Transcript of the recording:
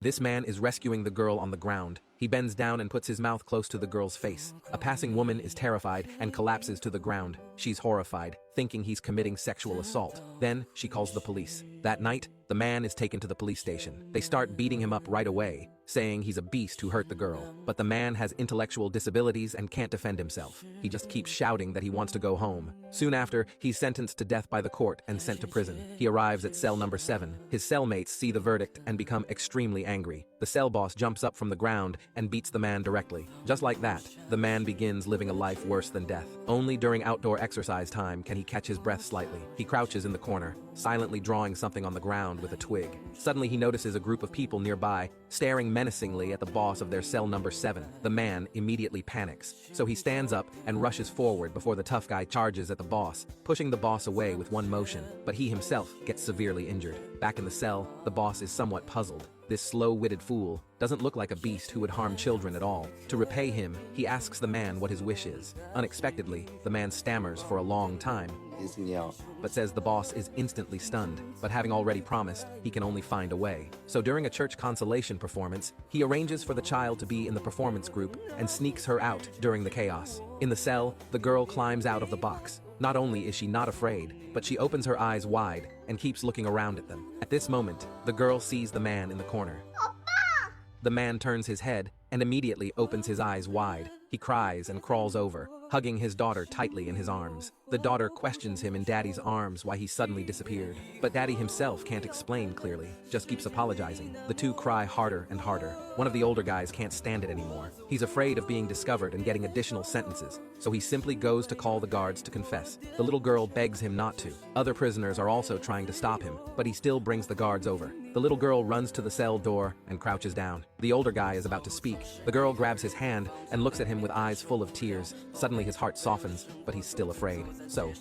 This man is rescuing the girl on the ground. He bends down and puts his mouth close to the girl's face. A passing woman is terrified and collapses to the ground. She's horrified, thinking he's committing sexual assault. Then, she calls the police. That night, the man is taken to the police station. They start beating him up right away, saying he's a beast who hurt the girl. But the man has intellectual disabilities and can't defend himself. He just keeps shouting that he wants to go home. Soon after, he's sentenced to death by the court and sent to prison. He arrives at cell number 7. His cellmates see the verdict and become extremely angry. The cell boss jumps up from the ground and beats the man directly. Just like that, the man begins living a life worse than death. Only during outdoor exercise time can he catch his breath slightly. He crouches in the corner, silently drawing something on the ground with a twig. Suddenly he notices a group of people nearby, staring menacingly at the boss of their cell number 7. The man immediately panics, so he stands up and rushes forward before the tough guy charges at the boss, pushing the boss away with one motion, but he himself gets severely injured. Back in the cell, the boss is somewhat puzzled. This slow-witted fool doesn't look like a beast who would harm children at all. To repay him, he asks the man what his wish is. Unexpectedly, the man stammers for a long time, but says the boss is instantly stunned, but having already promised, he can only find a way. So during a church consolation performance, he arranges for the child to be in the performance group and sneaks her out during the chaos. In the cell, the girl climbs out of the box. Not only is she not afraid, but she opens her eyes wide and keeps looking around at them. At this moment, the girl sees the man in the corner. The man turns his head and immediately opens his eyes wide. He cries and crawls over, hugging his daughter tightly in his arms. The daughter questions him in Daddy's arms why he suddenly disappeared. But Daddy himself can't explain clearly, just keeps apologizing. The two cry harder and harder. One of the older guys can't stand it anymore. He's afraid of being discovered and getting additional sentences, so he simply goes to call the guards to confess. The little girl begs him not to. Other prisoners are also trying to stop him, but he still brings the guards over. The little girl runs to the cell door and crouches down. The older guy is about to speak. The girl grabs his hand and looks at him with eyes full of tears. Suddenly his heart softens, but he's still afraid. So,